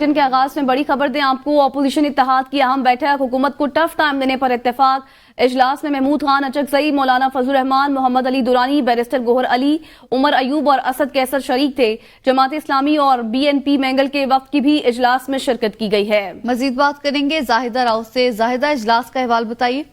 Bulletin के आगाज में बड़ी खबर दें आपको। अपोजिशन इत्तेहाद की अहम बैठक, हुकूमत को टफ टाइम देने पर इत्तेफाक। इजलास में महमूद खान अचकजई, मौलाना फजलुर रहमान, मोहम्मद अली दुरानी, बैरिस्टर गोहर अली, उमर अयूब और असद कैसर शरीक थे। जमात इस्लामी और BNP मैंगल के वफ्द की भी इजलास में शिरकत की गई है। मजीद बात करेंगे जाहिदा राव से। जाहिदा, इजलास का अहवाल बताइए।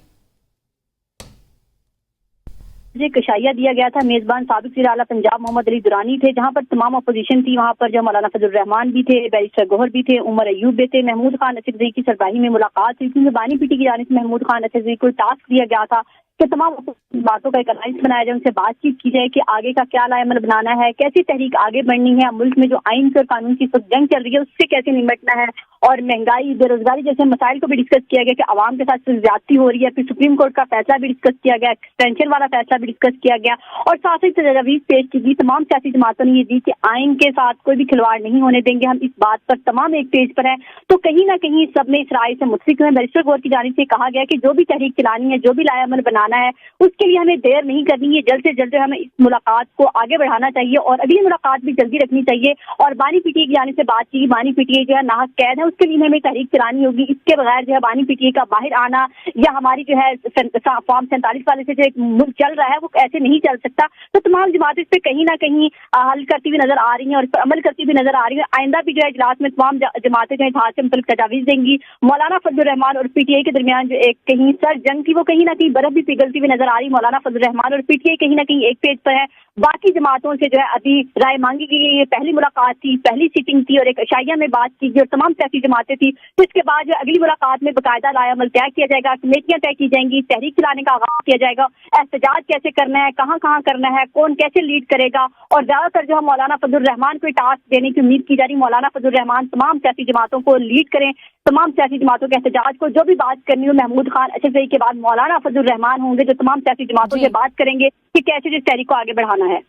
कशाइया दिया गया था। मेजबान साबिक वज़ीर आला पंजाब मोहम्मद अली दुरानी थे, जहां पर तमाम अपोजिशन थी। वहां पर जो मौलाना फजलुर रहमान भी थे, बैरिस्टर गोहर भी थे, उमर अयूब भी थे। महमूद खान अचकजई की सरबराही में मुलाकात हुई, क्योंकि बानी पीटी की जानिब से महमूद खान अचकजई को टास्क दिया गया था कि तमाम बातों का एक अलायंस बनाया जाए, उनसे बातचीत की जाए कि आगे का क्या लाएमल बनाना है, कैसी तहरीक आगे बढ़नी है, मुल्क में जो आइन और कानून की जंग चल रही है उससे कैसे निपटना है, और महंगाई, बेरोजगारी जैसे मसाइल को भी डिस्कस किया गया कि आवाम के साथ ज्यादती हो रही है। फिर सुप्रीम कोर्ट का फैसला भी डिस्कस किया गया, एक्सटेंशन वाला फैसला भी डिस्कस किया गया, और साथ ही तजवीज पेश की गई। तमाम सियासी जमातों ने ये दी कि आइन के साथ कोई भी खिलवाड़ नहीं होने देंगे, हम इस बात पर तमाम एक पेज पर है। तो कहीं ना कहीं सब ने इस राय से मुत्फिक हुए। बैरिस्टर गोहर की जानिब से कहा गया कि जो भी तहरीक चलानी है, जो भी लाएमल बनाना है, उसके लिए हमें देर नहीं करनी है, जल्द से जल्द हमें इस मुलाकात को आगे बढ़ाना चाहिए और अगली मुलाकात भी जल्दी रखनी चाहिए। और बानी पीटीए की जानिब से बात की, बानी पीटीए जो है नाहक कैद है, उसके लिए हमें तहरीक चलानी होगी। इसके बगैर जो है बानी पीटीए का बाहर आना या हमारी जो है फॉर्म 47 वाले से जो एक मुल्क चल रहा है वो ऐसे नहीं चल सकता। तो तमाम जमातें इस पे कहीं ना कहीं हल करती हुई नजर आ रही हैं और इस पर अमल करती हुई नजर आ रही है। आइंदा भी जो है इजलास में तमाम जमातें जो इत्तेहाद से मुतल्लिक तजावीज देंगी। मौलाना फजलुर रहमान और PTI के दरमियान जो एक कहीं सर जंग थी वो कहीं ना कहीं बर्फ भी पिघलती हुई नजर आ रही। मौलाना फजलुर रहमान और PTI कहीं ना कहीं एक पेज पर है। बाकी जमातों से जो है अभी राय मांगी गई। ये पहली मुलाकात थी, पहली सीटिंग थी और एक अशाइया में बात की गई और तमाम सियासी जमातें थी। तो इसके बाद जो अगली मुलाकात में बाकायदा लाएमल तय किया जाएगा, कमेटियां तय की जाएंगी, तहरीक चलाने का आगाज किया जाएगा, एहतजाज कैसे करना है, कहाँ कहाँ करना है, कौन कैसे लीड करेगा। और ज्यादातर जो है मौलाना फजलुर रहमान को टास्क देने की उम्मीद की जा रही। मौलाना फजलुर रहमान तमाम सियासी जमातों को लीड करें, तमाम सियासी जमातों के एहतजाज को, जो भी बात करनी हो महमूद खान अचकजई के बाद मौलाना फजलुर रहमान होंगे जो तमाम सियासी जमातों से बात करेंगे कि कैसे इस तहरीक को आगे बढ़ाना है।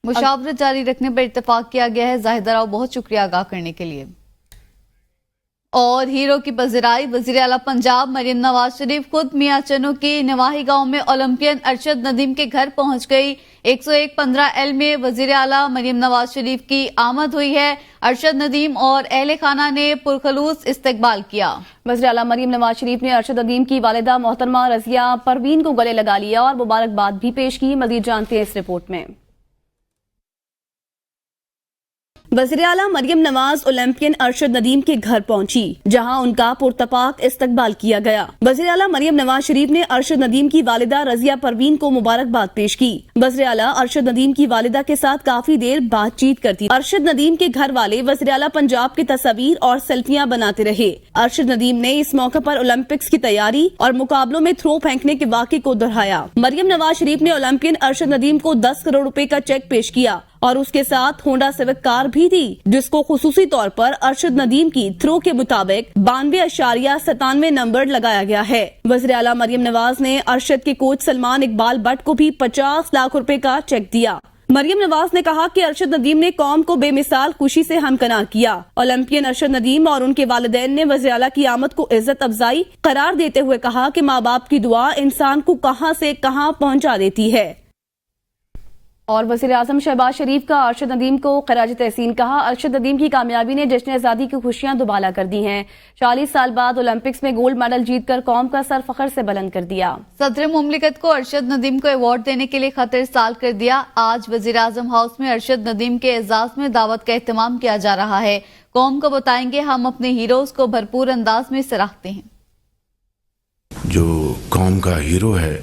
मुशावरत जारी रखने पर इत्तेफाक किया गया है। जाहिदा राव, बहुत शुक्रिया आगाह करने के लिए। और हीरो की पज़िराई, वज़ीर आला पंजाब मरियम नवाज शरीफ खुद मियां चन्नू की नवाही गांव में ओलंपियन अरशद नदीम के घर पहुंच गई। 101-15L में वज़ीर आला मरियम नवाज शरीफ की आमद हुई है। अरशद नदीम और अहले खाना ने पुरखलूस इस्तकबाल किया। वज़ीर आला मरियम नवाज शरीफ ने अरशद नदीम की वालिदा मोहतरमा रज़िया परवीन को गले लगा लिया और मुबारकबाद भी पेश की। मज़ीद जानते हैं इस रिपोर्ट में। वज़ीर आला मरियम नवाज ओलंपियन अरशद नदीम के घर पहुंची, जहां उनका पुरतपाक इस्तकबाल किया गया। वज़ीर आला मरियम नवाज शरीफ ने अरशद नदीम की वालिदा रज़िया परवीन को मुबारकबाद पेश की। वज़ीर आला अरशद नदीम की वालिदा के साथ काफी देर बातचीत करती। अरशद नदीम के घर वाले वज़ीर आला पंजाब की तस्वीर और सेल्फियां बनाते रहे। अरशद नदीम ने इस मौके पर ओलंपिक्स की तैयारी और मुकाबलों में थ्रो फेंकने के वाक़े को दोहराया। मरियम नवाज शरीफ ने ओलंपियन अरशद नदीम को 10 करोड़ रुपए का चेक पेश किया और उसके साथ होंडा सिविक कार भी थी, जिसको खुसूसी तौर पर अरशद नदीम की थ्रो के मुताबिक 92.97 नंबर लगाया गया है। वज़ीर आला मरियम नवाज ने अरशद के कोच सलमान इकबाल भट्ट को भी 50 लाख रुपए का चेक दिया। मरियम नवाज ने कहा कि अरशद नदीम ने कौम को बेमिसाल खुशी से हमकनार किया। ओलंपियन अरशद नदीम और उनके वालिदैन ने वज़ीर आला की आमद को इज्जत अफजाई करार देते हुए कहा कि माँ बाप की दुआ इंसान को कहां से कहां पहुंचा देती है। और वज़ीर आज़म शहबाज शरीफ का अरशद नदीम को खराज तहसीन कहा। अरशद नदीम की कामयाबी ने जश्न आज़ादी की खुशियां दुबाला कर दी हैं। 40 साल बाद ओलंपिक्स में गोल्ड मेडल जीतकर कौम का सर फखर से बुलंद कर दिया। सदर मुमलिकत को अरशद नदीम को अवार्ड देने के लिए खत इरसाल कर दिया। आज वज़ीर आज़म हाउस में अरशद नदीम के एजाज में दावत का एहतमाम किया जा रहा है। कौम को बताएंगे हम अपने हीरोज को भरपूर अंदाज में सराहते हैं। जो कौम का हीरो है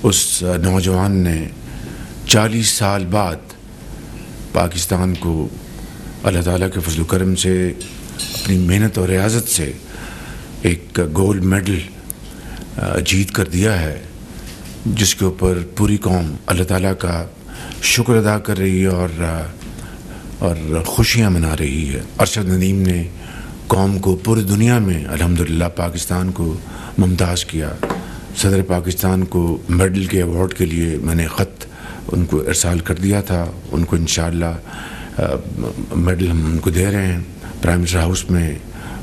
उस नौजवान ने 40 साल बाद पाकिस्तान को अल्लाह ताला के फजल करम से अपनी मेहनत और रियाजत से एक गोल्ड मेडल जीत कर दिया है, जिसके ऊपर पूरी कौम अल्लाह ताला का शुक्र अदा कर रही है और खुशियाँ मना रही है। अरशद नदीम ने कौम को पूरी दुनिया में अल्हम्दुलिल्लाह पाकिस्तान को मुमताज़ किया। सदर पाकिस्तान को मेडल के अवार्ड के लिए मैंने ख़त उनको इरसाल कर दिया था। उनको इंशाअल्लाह मेडल हम उनको दे रहे हैं। प्राइम मिनिस्टर हाउस में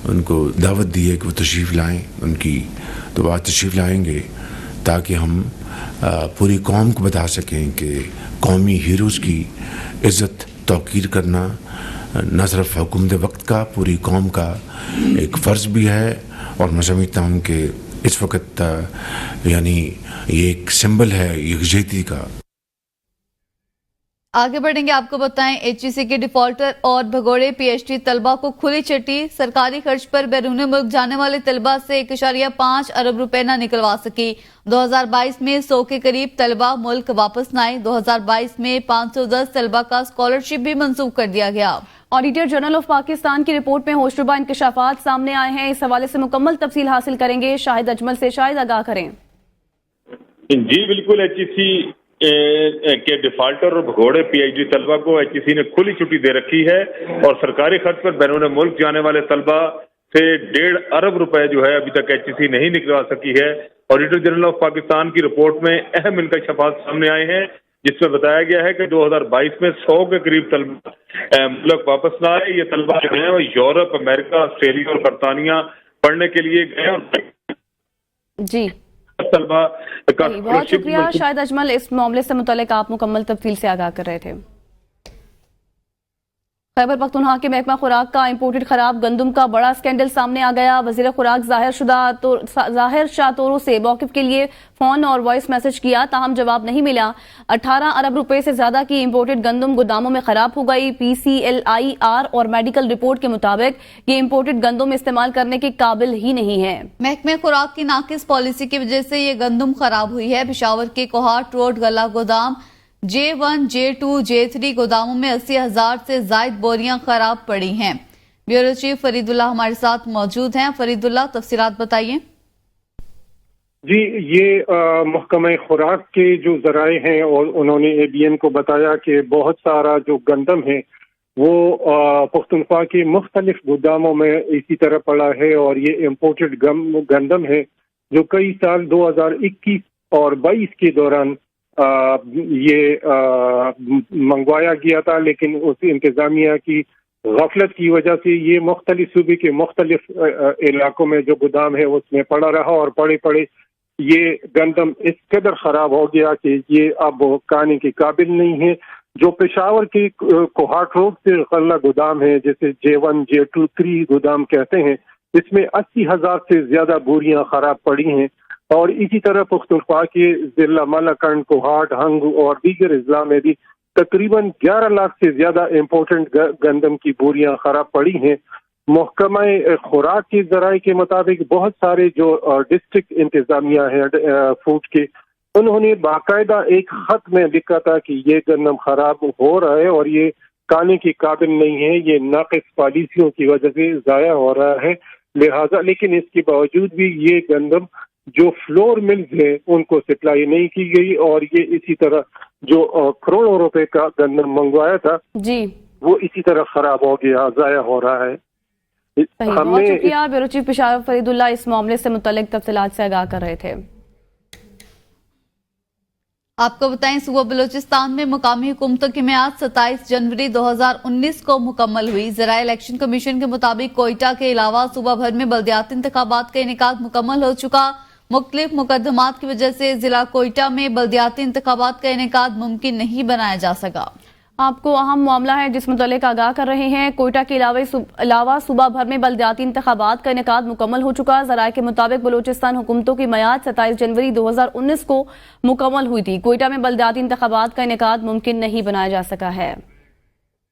उनको दावत दी है कि वो तशरीफ़ लाएं। उनकी तो बात तशरीफ़ लाएंगे ताकि हम पूरी कौम को बता सकें कि कौमी हीरोज़ की इज़्ज़त तौक़ीर करना نہ صرف حکومت وقت کا پوری قوم کا ایک فرض بھی ہے، اور میں سمجھتا ہوں کہ اس وقت یعنی یہ ایک سمبل ہے یکجہتی کا۔ آگے بڑھیں گے، آپ کو بتائیں ایچ ای سی کے ڈیفالٹر اور بھگوڑے پی ایچ ڈی طلبہ کو کھلی چٹی، سرکاری خرچ پر بیرون ملک جانے والے طلبہ سے 1.5 ارب روپے نہ نکلوا سکی۔ 2022 میں 100 کے قریب طلبہ ملک واپس نہ آئے۔ 2022 میں 510 طلبہ کا اسکالرشپ بھی منسوخ کر دیا گیا۔ آڈیٹر جنرل آف پاکستان کی رپورٹ میں ہوشربا انکشافات سامنے آئے ہیں، اس حوالے سے مکمل تفصیل حاصل کریں گے شاہد اجمل سے۔ شاہد، آگاہ کریں۔ جی بالکل، ایچ ای سی کے ڈیفالٹر اور بھگوڑے پی ایچ ڈی طلبہ کو ایچ ای سی نے کھلی چھٹی دے رکھی ہے، اور سرکاری خرچ پر بیرون ملک جانے والے طلبہ سے 1.5 ارب روپے جو ہے ابھی تک ایچ ای سی نہیں نکلوا سکی ہے۔ آڈیٹر جنرل آف پاکستان کی رپورٹ میں اہم انکشافات سامنے آئے ہیں، جس میں بتایا گیا ہے کہ 2022 میں 100 کے قریب طلبہ ملک واپس نہ آئے۔ یہ طلبہ جو ہیں وہ یورپ، امریکہ، آسٹریلیا اور برطانیہ پڑھنے کے لیے گئے۔ جی طلبہ کا بہت شکریہ شاہد اجمل، اس معاملے سے متعلق آپ مکمل تفصیل سے آگاہ کر رہے تھے۔ خیبر پختونخوا کے محکمہ خوراک کا امپورٹڈ خراب گندم کا بڑا اسکینڈل سامنے آ گیا۔ وزیر خوراک ظاہر شاہ تورو سے موقف کے لیے فون اور وائس میسج کیا، تاہم جواب نہیں ملا۔ 18 ارب روپے سے زیادہ کی امپورٹڈ گندم گوداموں میں خراب ہو گئی۔ پی سی ایل آئی آر اور میڈیکل رپورٹ کے مطابق یہ امپورٹڈ گندم استعمال کرنے کے قابل ہی نہیں ہے۔ محکمہ خوراک کی ناقص پالیسی کی وجہ سے یہ گندم خراب ہوئی ہے۔ پشاور کے کوہاٹ روڈ گلا گودام J1 J2 J3 گوداموں میں 80,000 سے زائد بوریاں خراب پڑی ہیں۔ بیورو چیف فرید اللہ ہمارے ساتھ موجود ہیں۔ فرید اللہ، تفصیلات بتائیے۔ جی، یہ محکمہ خوراک کے جو ذرائع ہیں اور انہوں نے اے بی این کو بتایا کہ بہت سارا جو گندم ہے وہ پختونخوا کے مختلف گوداموں میں اسی طرح پڑا ہے، اور یہ امپورٹڈ گندم ہے جو کئی سال 2021 اور 22 کے دوران یہ منگوایا گیا تھا، لیکن اس انتظامیہ کی غفلت کی وجہ سے یہ مختلف صوبے کے مختلف علاقوں میں جو گودام ہے اس میں پڑا رہا، اور پڑے یہ گندم اس قدر خراب ہو گیا کہ یہ اب کھانے کے قابل نہیں ہے۔ جو پشاور کے کوہاٹ روڈ سے غلہ گودام ہے، جسے J1 J2 3 گودام کہتے ہیں، اس میں 80,000 سے زیادہ بوریاں خراب پڑی ہیں، اور اسی طرح پختونخوا کے ضلع مالاکنڈ، کوہاٹ، ہنگ اور دیگر اضلاع میں بھی تقریباً 11 لاکھ سے زیادہ امپورٹنٹ گندم کی بوریاں خراب پڑی ہیں۔ محکمہ خوراک کے ذرائع کے مطابق بہت سارے جو ڈسٹرکٹ انتظامیہ ہیں فوڈ کے، انہوں نے باقاعدہ ایک خط میں لکھا تھا کہ یہ گندم خراب ہو رہا ہے اور یہ کھانے کے قابل نہیں ہے، یہ ناقص پالیسیوں کی وجہ سے ضائع ہو رہا ہے، لہذا لیکن اس کے باوجود بھی یہ گندم جو فلور ملز ہیں ان کو سپلائی نہیں کی گئی، اور یہ اسی طرح جو کروڑوں روپے کا گندم منگوایا تھا جی وہ اسی طرح خراب ہو گیا، ضائع ہو رہا ہے۔ بہت شکریہ بیورو چیف پشاور فرید اللہ، اس معاملے سے متعلق تفصیلات سے آگاہ کر رہے تھے۔ آپ کو بتائیں صوبہ بلوچستان میں مقامی حکومتوں کی میعاد 27 جنوری 2019 کو مکمل ہوئی۔ ذرائع الیکشن کمیشن کے مطابق کوئٹہ کے علاوہ صوبہ بھر میں بلدیاتی انتخابات کا انعقاد مکمل ہو چکا۔ مختلف مقدمات کی وجہ سے ضلع کوئٹہ میں بلدیاتی انتخابات کا انعقاد ممکن نہیں بنایا جا سکا۔ آپ کو اہم معاملہ ہے جس متعلق آگاہ کر رہے ہیں۔ کوئٹہ کے علاوہ صوبہ بھر میں بلدیاتی انتخابات کا انعقاد مکمل ہو چکا۔ ذرائع کے مطابق بلوچستان حکومتوں کی میعاد 27 جنوری 2019 کو مکمل ہوئی تھی۔ کوئٹہ میں بلدیاتی انتخابات کا انعقاد ممکن نہیں بنایا جا سکا ہے۔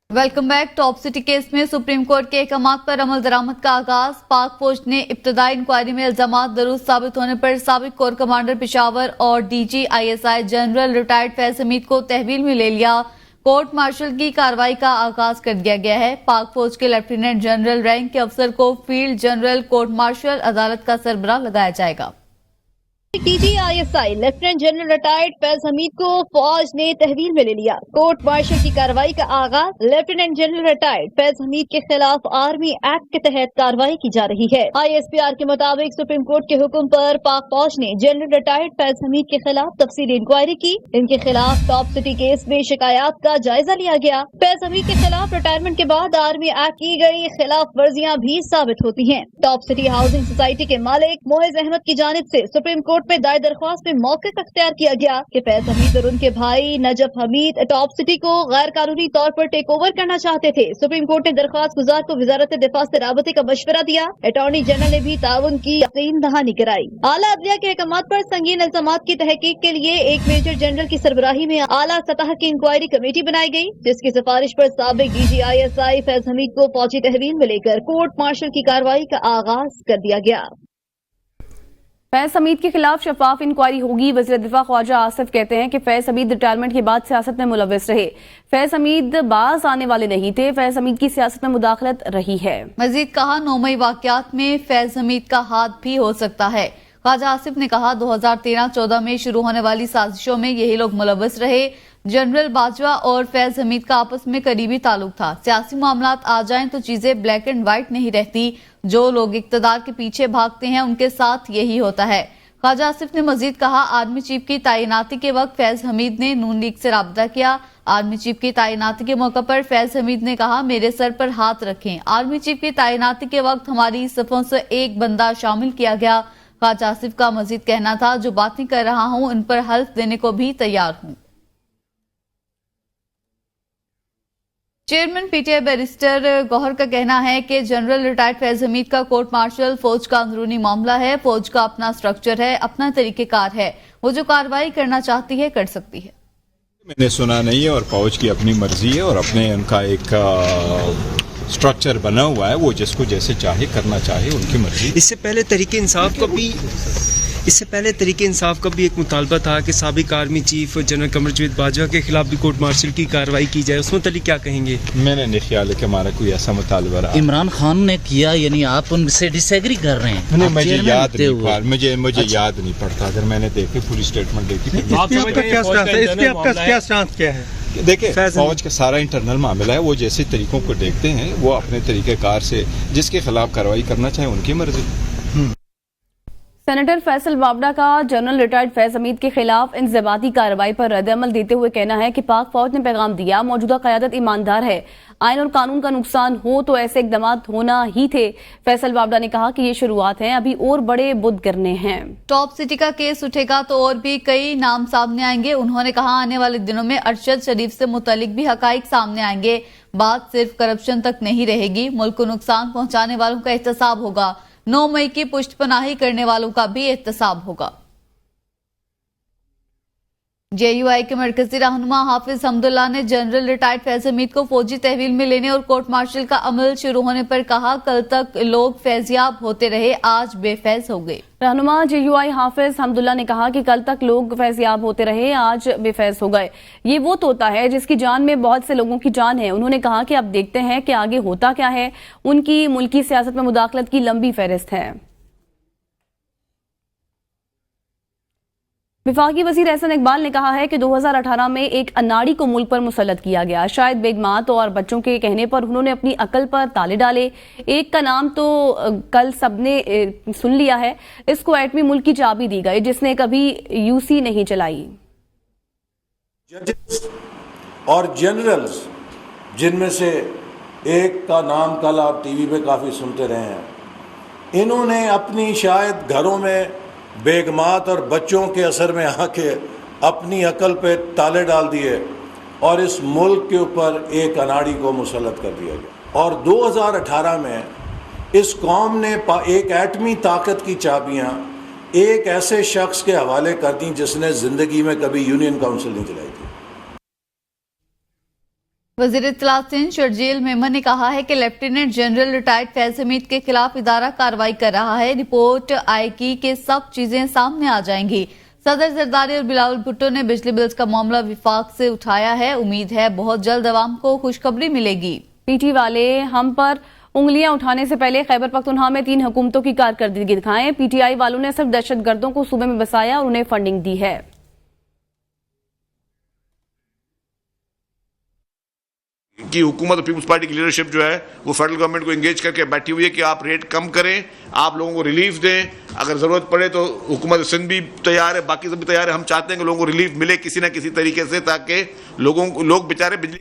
Welcome back. Top city case میں سپریم کورٹ کے احکامات پر عمل درآمد کا آغاز۔ پاک فوج نے ابتدائی انکوائری میں الزامات درست ثابت ہونے پر سابق کور کمانڈر پشاور اور D G ISI general retired Faiz Hameed کو تحویل میں لے لیا۔ کورٹ مارشل کی کارروائی کا آغاز کر دیا گیا ہے۔ پاک فوج کے لیفٹیننٹ جنرل رینک کے افسر کو فیلڈ جنرل کورٹ مارشل عدالت کا سربراہ لگایا جائے گا۔ D G ISI lieutenant general retired Faiz Hameed کو فوج نے تحویل میں لے لیا۔ کورٹ مارشل کی کارروائی کا آغاز لیفٹیننٹ جنرل ریٹائرڈ فیض حمید کے خلاف آرمی ایکٹ کے تحت کارروائی کی جا رہی ہے۔ ISPR کے مطابق سپریم کورٹ کے حکم پر پاک فوج نے جنرل ریٹائرڈ فیض حمید کے خلاف تفصیلی انکوائری کی۔ ان کے خلاف ٹاپ سٹی کیس میں شکایات کا جائزہ لیا گیا۔ فیض حمید کے خلاف ریٹائرمنٹ کے بعد آرمی ایکٹ کی گئی خلاف ورزیاں بھی ثابت ہوتی ہیں۔ ٹاپ سٹی ہاؤسنگ سوسائٹی کے مالک معز احمد کی جانب سے سپریم کورٹ कोर्ट में दायर दरख्वास्त में मौक़िफ़ अख्तियार किया गया कि फैज हमीद और उनके भाई नजफ हमीद टॉप सिटी को गैर कानूनी तौर पर टेक ओवर करना चाहते थे। सुप्रीम कोर्ट ने दरख्वास्त गुजार को वजारत दिफा से राबते का मशवरा दिया। अटॉर्नी जनरल ने भी ताउन की यकीन दहानी कराई। आला अदलिया के अहकामात पर संगीन इल्जामात की तहकीक के लिए एक मेजर जनरल की सरबराही में आला सतह की इंक्वायरी कमेटी बनाई गई, जिसकी सिफारिश पर साबिक DG ISI फैज हमीद को फौजी तहवील में लेकर कोर्ट मार्शल की कार्रवाई का आगाज कर दिया गया। फैज हमीद के खिलाफ शफाफ इंक्वायरी होगी। वज़ीर दिफा ख्वाजा आसिफ कहते हैं कि फैज हमीद रिटायरमेंट के बाद सियासत में मुलव्वस रहे। फैज हमीद बाज आने वाले नहीं थे। फैज हमीद की सियासत में मुदाखलत रही है। मजीद कहा 9 मई वाकयात में फैज हमीद का हाथ भी हो सकता है। ख्वाजा आसिफ ने कहा 2013-14 में शुरू होने वाली साजिशों में यही लोग मुलव्वस रहे। जनरल बाजवा और फैज हमीद का आपस में करीबी ताल्लुक था। सियासी मामलात आ जाएं तो चीजें ब्लैक एंड व्हाइट नहीं रहती। जो लोग इक्तदार के पीछे भागते हैं उनके साथ यही होता है। ख्वाजा आसिफ ने मजीद कहा आर्मी चीफ की तैनाती के वक्त फैज हमीद ने नून लीग से राब्ता किया। आर्मी चीफ की तैनाती के मौके पर फैज हमीद ने कहा मेरे सर पर हाथ रखें। आर्मी चीफ की तैनाती के वक्त हमारी सफों से एक बंदा शामिल किया गया। ख्वाजा आसिफ का मजीद कहना था जो बातें कर रहा हूं उन पर हल्फ देने को भी तैयार हूं। चेयरमैन PTI बैरिस्टर गौहर का कहना है कि जनरल रिटायर्ड फैज हमीद का कोर्ट मार्शल फौज का अंदरूनी मामला है। फौज का अपना स्ट्रक्चर है, अपना तरीकेकार है। वो जो कार्रवाई करना चाहती है कर सकती है। मैंने सुना नहीं है और फौज की अपनी मर्जी है और अपने उनका एक स्ट्रक्चर बना हुआ है। वो जिसको जैसे चाहे करना चाहे उनकी मर्जी। इससे पहले तहरीक इंसाफ का भी एक मुतालबा था कि साबिक army chief general Qamar Javed Bajwa के खिलाफ भी कोर्ट मार्शल की कार्रवाई की जाए। उसमें तली क्या कहेंगे? मैंने नहीं ख्याल है कि हमारा कोई ऐसा मुतालबा रहा। इमरान खान ने किया, यानी आप उनसे डिसएग्री कर रहे हैं? मुझे याद नहीं, मुझे याद नहीं पड़ता। अगर मैंने देखी पूरी स्टेटमेंट देखी। इस पे आपका क्या स्टांस क्या है? देखिए फौज का सारा इंटरनल मामला है। वो जैसे तरीकों को देखते हैं वो अपने तरीक़ेकार से जिसके खिलाफ कार्रवाई करना चाहे उनकी मर्जी। सेनेटर फैसल बावड़ा का जनरल रिटायर्ड फैज हमीद के खिलाफ इंज़बाती कार्रवाई पर रद्द-ए-अमल देते हुए कहना है कि पाक फौज ने पैगाम दिया मौजूदा क़यादत ईमानदार है। आइन और कानून का नुकसान हो तो ऐसे इक़दामात होना ही थे। फैसल बावड़ा ने कहा कि ये शुरुआत है, अभी और बड़े बुद्ध करने हैं। टॉप सिटी का केस उठेगा तो और भी कई नाम सामने आएंगे। उन्होंने कहा आने वाले दिनों में अरशद शरीफ से मुतालिक भी हकाइक सामने आएंगे। बात सिर्फ करप्शन तक नहीं रहेगी, मुल्क को नुकसान पहुंचाने वालों का एहतसाब होगा। 9 मई की पुष्टपनाही करने वालों का भी एहतसाब होगा। JUI के मरकजी रहनुमा हाफिज हमदुल्ला ने जनरल रिटायर्ड फैज हमीद को फौजी तहवील में लेने और कोर्ट मार्शल का अमल शुरू होने पर कहा कल तक लोग फैजियाब होते रहे, आज बेफैज हो गए। रहनुमा JUI हाफिज हमदुल्ला ने कहा कि कल तक लोग फैजियाब होते रहे, आज बेफैज हो गए। ये वो तोता है जिसकी जान में बहुत से लोगों की जान है। उन्होंने कहा कि अब देखते हैं कि आगे होता क्या है। उनकी मुल्की सियासत में मुदाखलत की लंबी फहरिस्त है। विफाकी वजीर एहसन इकबाल ने कहा है कि 2018 में एक अनाड़ी को मुल्क पर मुसल्लत किया गया। शायद बेगमात और बच्चों के कहने पर उन्होंने अपनी अकल पर ताले डाले। एक का नाम तो कल सबने सुन लिया है, इसको एटमी मुल्क की चाबी दी गई जिसने कभी UC नहीं चलाई। जजेस और जनरल्स जिनमें से एक का नाम कल आप TV पे काफ़ी सुनते रहे हैं, इन्होंने अपनी शायद घरों में बेगमात और बच्चों के असर में आके अपनी अकल पे ताले डाल दिए और इस मुल्क के ऊपर एक अनाड़ी को मुसल्लत कर दिया गया। और 2018 में इस कौम ने एक एटमी ताकत की चाबियां एक ऐसे शख्स के हवाले कर दी जिसने ज़िंदगी में कभी यूनियन काउंसिल नहीं चलाई थी। वजीर इत्तलात सिंध शर्जील मेमन ने कहा है कि lieutenant general retired Faiz Hamid के खिलाफ इदारा कार्रवाई कर रहा है। रिपोर्ट आएगी कि सब चीजें सामने आ जाएंगी। सदर जरदारी और बिलावल भुट्टो ने बिजली बिल्स का मामला विफाक से उठाया है। उम्मीद है बहुत जल्द अवाम को खुशखबरी मिलेगी। PT वाले हम पर उंगलियां उठाने से पहले खैबर पख्तूनख्वा में 3 हुकूमतों की कारकर्दगी दिखाएं। PTI वालों ने सिर्फ दहशतगर्दों को सूबे में बसाया और उन्हें फंडिंग दी है। कि हुकूमत और पीपल्स पार्टी की लीडरशिप जो है वो फेडरल गवर्नमेंट को एंगेज करके बैठी हुई है कि आप रेट कम करें, आप लोगों को रिलीफ दें। अगर ज़रूरत पड़े तो हुकूमत सिंध भी तैयार है, बाकी सब भी तैयार है। हम चाहते हैं कि लोगों को रिलीफ मिले किसी न किसी तरीके से, ताकि लोग बेचारे बिजली